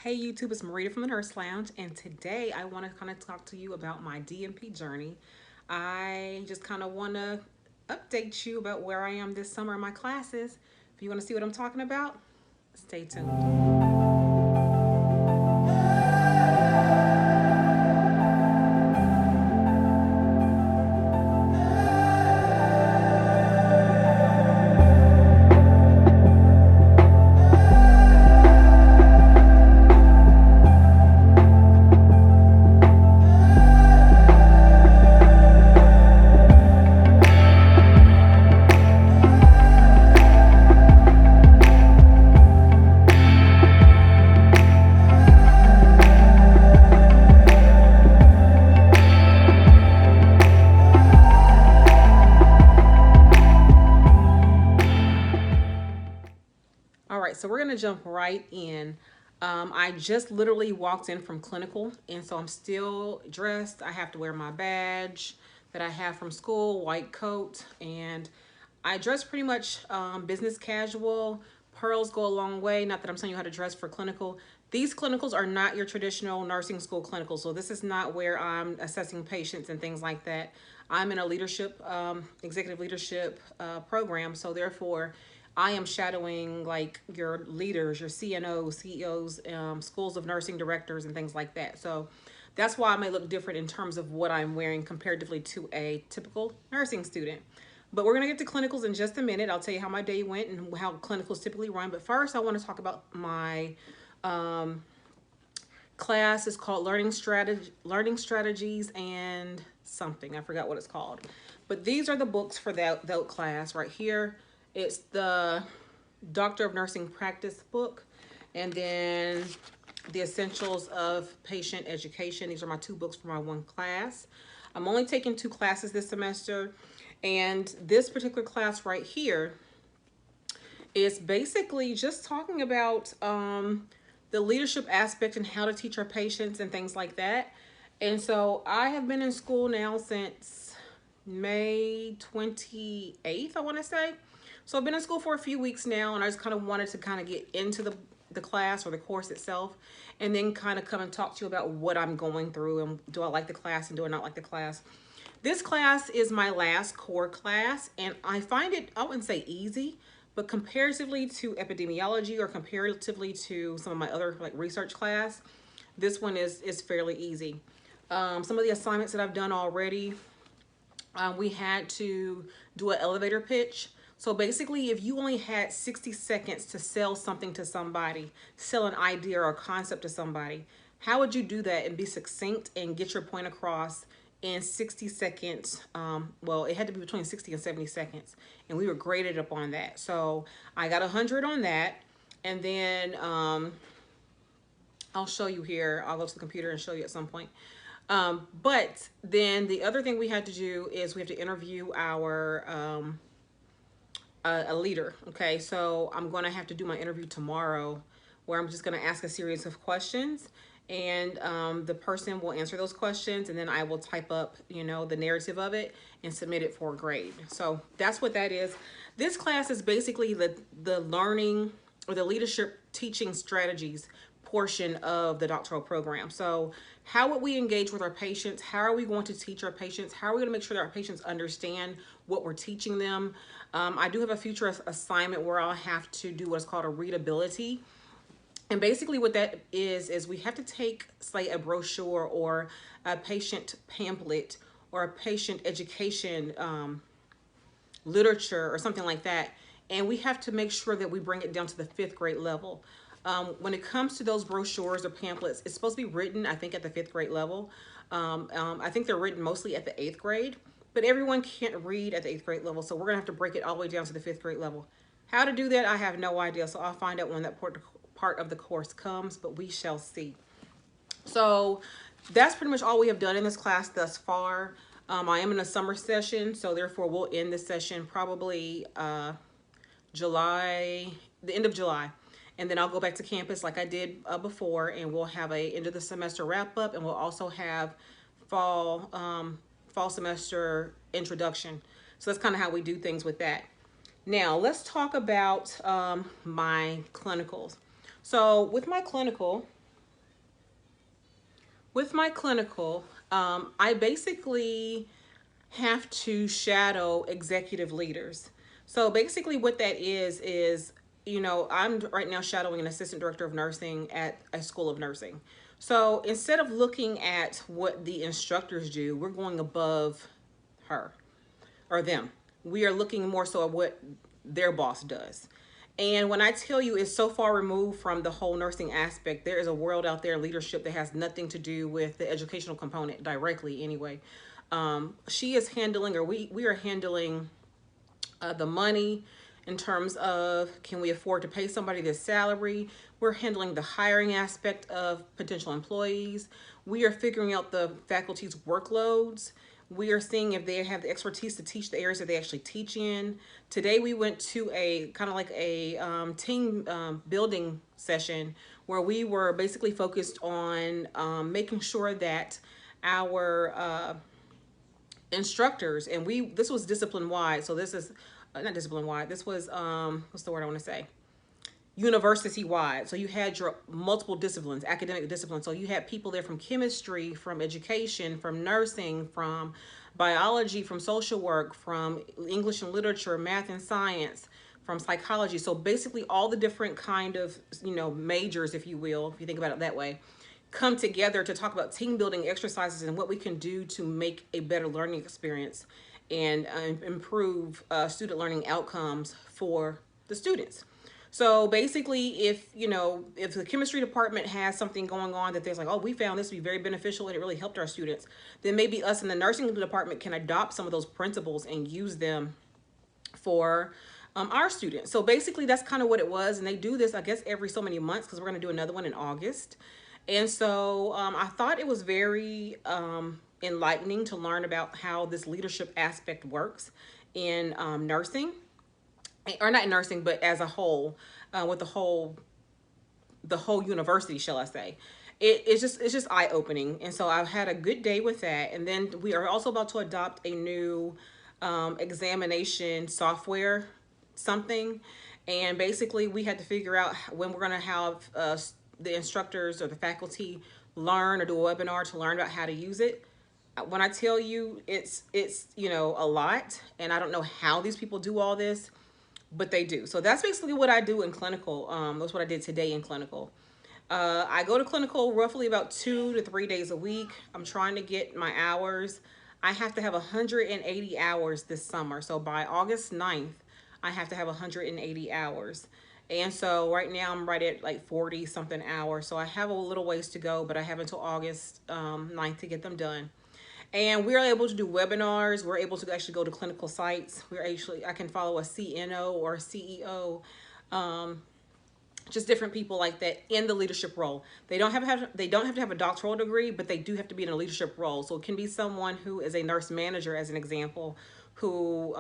Hey YouTube, it's Marita from the Nurse Lounge, and today I want to kind of talk to you about my DNP journey. I just kind of want to update you about where I am this summer in my classes. If you want to see what I'm talking about, stay tuned. All right, so we're gonna jump right in. I just literally walked in from clinical, and so I'm still dressed. I have to wear my badge that I have from school, white coat, and I dress pretty much business casual. Pearls go a long way. Not that I'm telling you how to dress for clinical. These clinicals are not your traditional nursing school clinicals, so this is not where I'm assessing patients and things like that. I'm in a leadership, executive leadership program, so therefore I am shadowing like your leaders, your CNOs, CEOs, schools of nursing directors, and things like that. So that's why I may look different in terms of what I'm wearing comparatively to a typical nursing student. But we're going to get to clinicals in just a minute. I'll tell you how my day went and how clinicals typically run. But first, I want to talk about my class. It's called Learning Strategies and something. I forgot what it's called. But these are the books for that class right here. It's the Doctor of Nursing Practice book, and then the Essentials of Patient Education. These are my two books for my one class. I'm only taking two classes this semester, and this particular class right here is basically just talking about the leadership aspect and how to teach our patients and things like that. And so I have been in school now since May 28th, I want to say. So I've been in school for a few weeks now, and I just kind of wanted to kind of get into the class or the course itself, and then kind of come and talk to you about what I'm going through and do I like the class and do I not like the class. This class is my last core class, and I find it, I wouldn't say easy, but comparatively to epidemiology or comparatively to some of my other like research class, this one is fairly easy. Some of the assignments that I've done already, we had to do an elevator pitch. So basically, if you only had 60 seconds to sell something to somebody, sell an idea or a concept to somebody, how would you do that and be succinct and get your point across in 60 seconds? Well, it had to be between 60 and 70 seconds, and we were graded upon that. So I got 100 on that, and then I'll show you here. I'll go to the computer and show you at some point. But then the other thing we had to do is we have to interview our a leader. Okay, so I'm going to have to do my interview tomorrow, where I'm just going to ask a series of questions, and the person will answer those questions, and then I will type up, the narrative of it and submit it for a grade. So that's what that is. This class is basically the learning or the leadership teaching strategies portion of the doctoral program. So how would we engage with our patients? How are we going to teach our patients? How are we going to make sure that our patients understand what we're teaching them? I do have a future assignment where I'll have to do what's called a readability. And basically what that is we have to take, say, a brochure or a patient pamphlet or a patient education literature or something like that, and we have to make sure that we bring it down to the 5th grade level. When it comes to those brochures or pamphlets, it's supposed to be written, I think, at the 5th grade level. I think they're written mostly at the 8th grade, but everyone can't read at the 8th grade level, so we're gonna have to break it all the way down to the 5th grade level. How to do that, I have no idea, so I'll find out when that part of the course comes, but we shall see. So that's pretty much all we have done in this class thus far. I am in a summer session, so therefore we'll end this session probably July, the end of July. And then I'll go back to campus like I did before, and we'll have a end of the semester wrap up, and we'll also have fall semester introduction. So that's kind of how we do things with that. Now let's talk about my clinicals. So with my clinical, With my clinical, I basically have to shadow executive leaders. So basically what that is, I'm right now shadowing an assistant director of nursing at a school of nursing. So instead of looking at what the instructors do, we're going above her or them. We are looking more so at what their boss does. And when I tell you it's so far removed from the whole nursing aspect, there is a world out there in leadership that has nothing to do with the educational component directly anyway. She is handling, or we are handling the money in terms of, can we afford to pay somebody this salary? We're handling the hiring aspect of potential employees. We are figuring out the faculty's workloads. We are seeing if they have the expertise to teach the areas that they actually teach in. Today we went to a kind of like a team building session where we were basically focused on making sure that our instructors, and this was discipline wide, so this is not discipline wide, this was what's the word I want to say, university wide. So you had your multiple disciplines, academic disciplines. So you had people there from chemistry, from education, from nursing, from biology, from social work, from English and literature, math and science, from psychology. So basically all the different kind of, majors, if you will, if you think about it that way, come together to talk about team building exercises and what we can do to make a better learning experience and improve student learning outcomes for the students. So basically, if the chemistry department has something going on that there's like, oh, we found this to be very beneficial and it really helped our students, then maybe us in the nursing department can adopt some of those principles and use them for our students. So basically, that's kind of what it was. And they do this, I guess, every so many months, because we're going to do another one in August. And so I thought it was very enlightening to learn about how this leadership aspect works in nursing, or not in nursing, but as a whole, with the whole university, shall I say. It's just eye-opening. And so I've had a good day with that. And then we are also about to adopt a new examination software something. And basically we had to figure out when we're going to have the instructors or the faculty learn or do a webinar to learn about how to use it. When I tell you it's a lot, and I don't know how these people do all this, but they do. So that's basically what I do in clinical. That's what I did today in clinical. I go to clinical roughly about 2 to 3 days a week. I'm trying to get my hours. I have to have 180 hours this summer. So by August 9th, I have to have 180 hours. And so right now I'm right at like 40 something hours. So I have a little ways to go, but I have until August 9th to get them done. And we're able to do webinars. We're able to actually go to clinical sites. I can follow a CNO or a CEO, just different people like that in the leadership role. They don't have to have a doctoral degree, but they do have to be in a leadership role. So it can be someone who is a nurse manager, as an example, who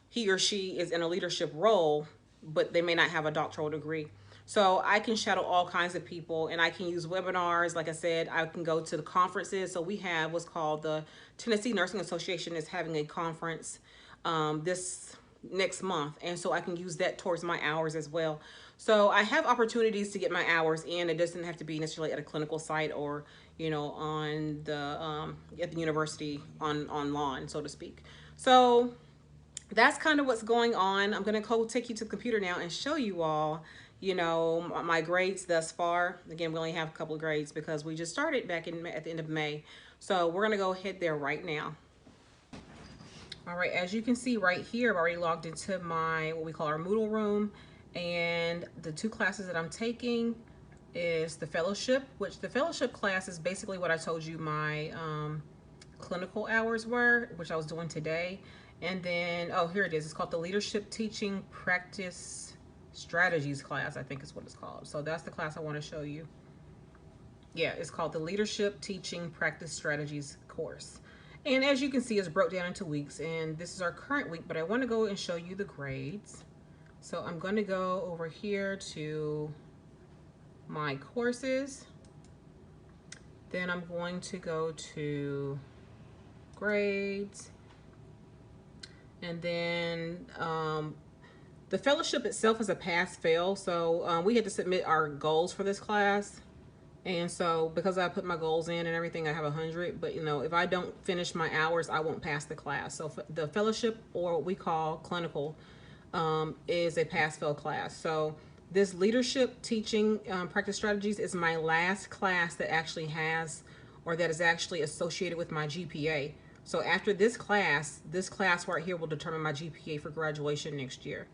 he or she is in a leadership role, but they may not have a doctoral degree. So I can shadow all kinds of people, and I can use webinars. Like I said, I can go to the conferences. So we have what's called the Tennessee Nursing Association is having a conference this next month. And so I can use that towards my hours as well. So I have opportunities to get my hours in. It doesn't have to be necessarily at a clinical site or, on the, at the university on lawn, so to speak. So that's kind of what's going on. I'm going to go take you to the computer now and show you all, my grades thus far. Again, we only have a couple of grades because we just started back at the end of May. So we're going to go ahead there right now. All right, as you can see right here, I've already logged into what we call our Moodle room. And the 2 classes that I'm taking is the fellowship, which the fellowship class is basically what I told you my clinical hours were, which I was doing today. And then, oh, here it is. It's called the Leadership Teaching Practice Strategies class, I think is what it's called. So that's the class I want to show you. Yeah, it's called the Leadership Teaching Practice Strategies course. And as you can see, it's broke down into weeks, and this is our current week, but I want to go and show you the grades. So I'm going to go over here to my courses. Then I'm going to go to grades. And then the fellowship itself is a pass-fail. So we had to submit our goals for this class. And so because I put my goals in and everything, I have 100. But if I don't finish my hours, I won't pass the class. So the fellowship, or what we call clinical, is a pass fail class. So this leadership teaching practice strategies is my last class that actually has, or that is actually associated with my GPA. So after this class right here will determine my GPA for graduation next year.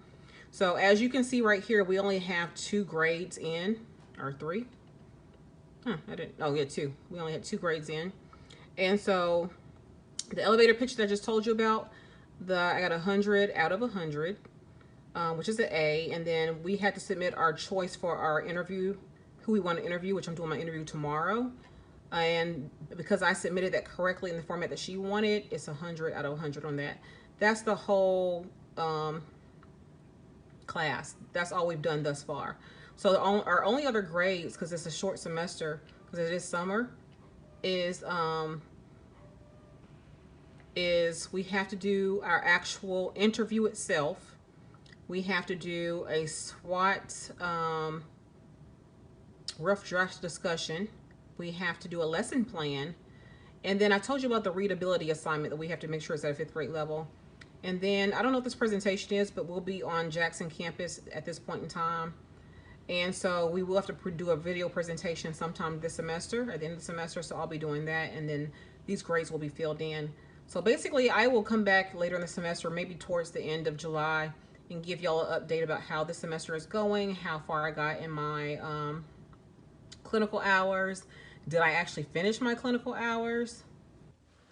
So as you can see right here, we only have 2 grades in, or 3. I didn't. Oh, yeah, 2. We only had 2 grades in, and so the elevator pitch that I just told you about, I got 100 out of 100, which is an A, and then we had to submit our choice for our interview, who we want to interview, which I'm doing my interview tomorrow, and because I submitted that correctly in the format that she wanted, it's 100 out of 100 on that. That's the whole class. That's all we've done thus far. So our only other grades, because it's a short semester, because it is summer, is we have to do our actual interview itself. We have to do a SWOT rough draft discussion. We have to do a lesson plan. And then I told you about the readability assignment that we have to make sure it's at a 5th grade level. And then I don't know what this presentation is, but we'll be on Jackson campus at this point in time. And so we will have to do a video presentation sometime this semester, at the end of the semester. So I'll be doing that. And then these grades will be filled in. So basically, I will come back later in the semester, maybe towards the end of July, and give y'all an update about how the semester is going, how far I got in my clinical hours. Did I actually finish my clinical hours?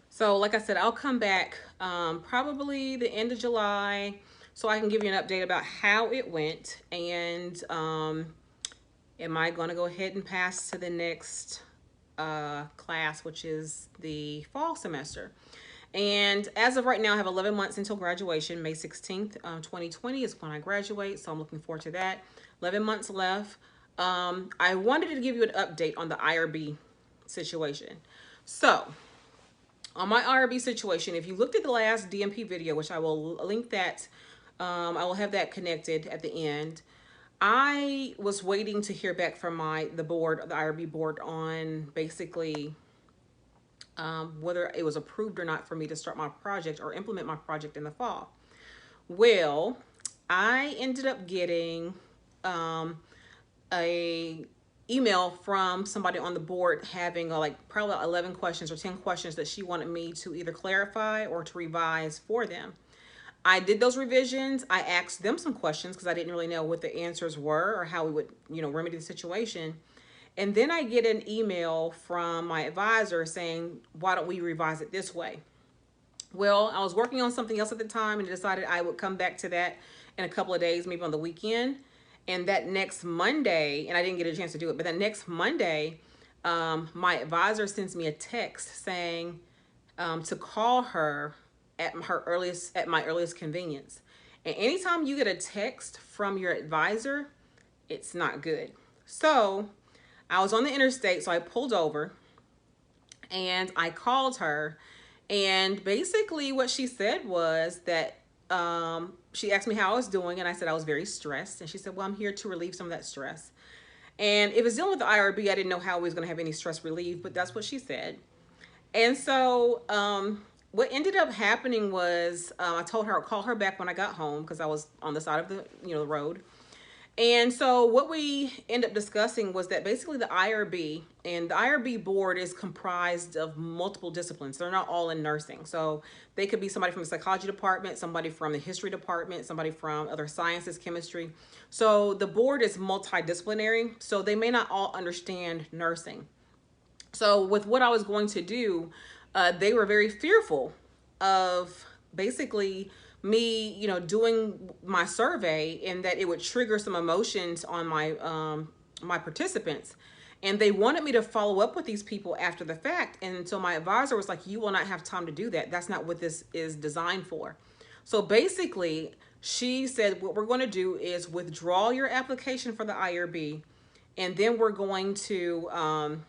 So like I said, I'll come back probably the end of July, so I can give you an update about how it went, and am I going to go ahead and pass to the next class, which is the fall semester. And as of right now, I have 11 months until graduation. May 16th, 2020 is when I graduate, so I'm looking forward to that. 11 months left. I wanted to give you an update on the IRB situation. So on my IRB situation, if you looked at the last DNP video, which I will link that, I will have that connected at the end. I was waiting to hear back from the IRB board, on basically whether it was approved or not for me to start my project or implement my project in the fall. Well, I ended up getting a email from somebody on the board having like probably 11 questions or 10 questions that she wanted me to either clarify or to revise for them. I did those revisions. I asked them some questions because I didn't really know what the answers were or how we would, remedy the situation. And then I get an email from my advisor saying, why don't we revise it this way? Well, I was working on something else at the time and decided I would come back to that in a couple of days, maybe on the weekend. And that next Monday, and I didn't get a chance to do it, but that next Monday, my advisor sends me a text saying to call her at my earliest convenience. And anytime you get a text from your advisor, it's not good. So I was on the interstate, so I pulled over and I called her. And basically what she said was that she asked me how I was doing, and I said I was very stressed. And she said, well, I'm here to relieve some of that stress. And it was dealing with the IRB. I didn't know how we was going to have any stress relief, but that's what she said. And so what ended up happening was I told her I'd call her back when I got home because I was on the side of the road. And so what we end up discussing was that basically the IRB board is comprised of multiple disciplines. They're not all in nursing. So they could be somebody from the psychology department, somebody from the history department, somebody from other sciences, chemistry. So the board is multidisciplinary. So they may not all understand nursing. So with what I was going to do, they were very fearful of basically me, doing my survey, and that it would trigger some emotions on my participants. And they wanted me to follow up with these people after the fact. And so my advisor was like, you will not have time to do that. That's not what this is designed for. So basically, she said, what we're going to do is withdraw your application for the IRB. And then we're going to,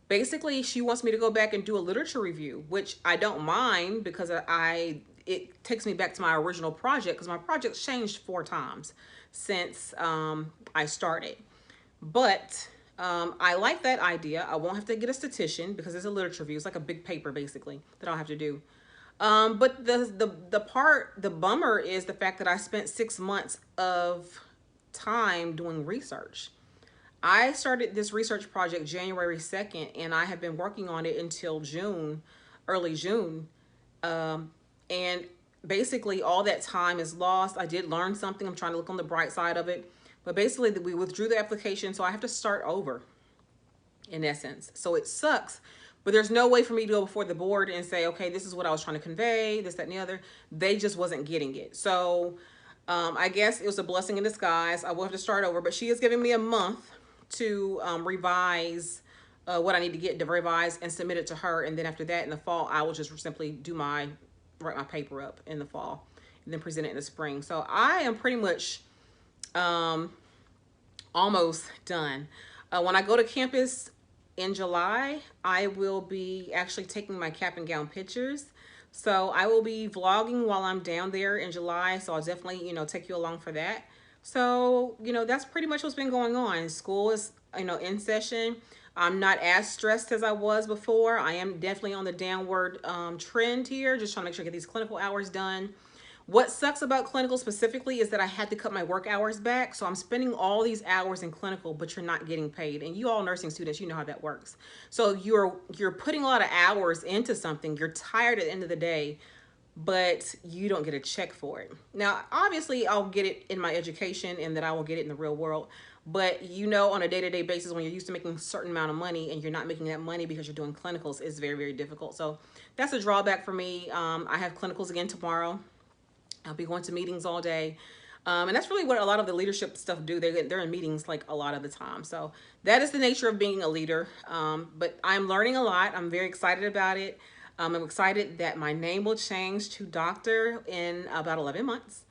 basically, she wants me to go back and do a literature review, which I don't mind because it takes me back to my original project, because my project's changed 4 times since I started. But I like that idea. I won't have to get a statistician because it's a literature review. It's like a big paper basically that I'll have to do. But the bummer is the fact that I spent 6 months of time doing research. I started this research project January 2nd, and I have been working on it until June, early June. And basically all that time is lost. I did learn something. I'm trying to look on the bright side of it. But basically we withdrew the application, so I have to start over in essence. So it sucks, but there's no way for me to go before the board and say, okay, this is what I was trying to convey, this, that, and the other. They just wasn't getting it. So I guess it was a blessing in disguise. I will have to start over, but she is giving me a month to revise what I need to get to revise and submit it to her. And then after that, in the fall, I will just simply write my paper up in the fall and then present it in the spring. So I am pretty much almost done. When I go to campus in July, I will be actually taking my cap and gown pictures. So I will be vlogging while I'm down there in July. So I'll definitely, take you along for that. So, that's pretty much what's been going on. School is, in session. I'm not as stressed as I was before. I am definitely on the downward trend here, just trying to make sure I get these clinical hours done. What sucks about clinical specifically is that I had to cut my work hours back. So I'm spending all these hours in clinical, but you're not getting paid. And you all nursing students, you know how that works. So you're putting a lot of hours into something. You're tired at the end of the day, but you don't get a check for it. Now, obviously, I'll get it in my education and that I will get it in the real world. But on a day-to-day basis, when you're used to making a certain amount of money and you're not making that money because you're doing clinicals, it's very, very difficult. So that's a drawback for me. I have clinicals again tomorrow. I'll be going to meetings all day. And that's really what a lot of the leadership stuff do. They're in meetings like a lot of the time. So that is the nature of being a leader. But I'm learning a lot. I'm very excited about it. I'm excited that my name will change to doctor in about 11 months.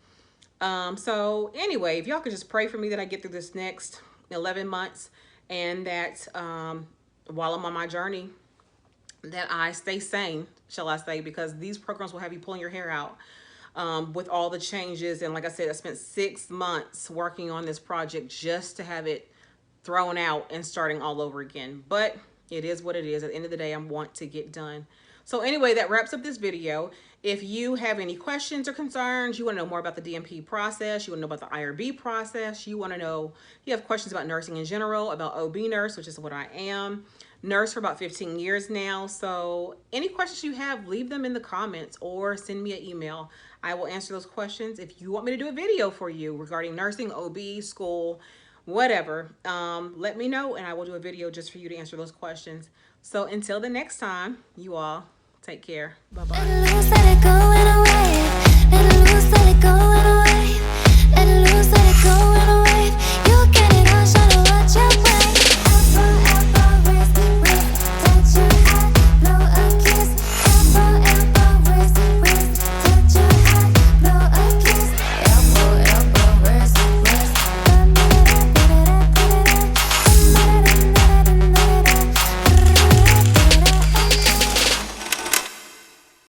So anyway, if y'all could just pray for me that I get through this next 11 months and that while I'm on my journey, that I stay sane, shall I say, because these programs will have you pulling your hair out. With all the changes. And like I said, I spent 6 months working on this project just to have it thrown out and starting all over again. But it is what it is. At the end of the day, I want to get done. So anyway, that wraps up this video. If you have any questions or concerns, you want to know more about the DNP process, you want to know about the IRB process, you have questions about nursing in general, about OB nurse, which is what I am. Nurse for about 15 years now. So any questions you have, leave them in the comments or send me an email. I will answer those questions. If you want me to do a video for you regarding nursing, OB, school, whatever, let me know and I will do a video just for you to answer those questions. So until the next time, you all take care. Bye-bye.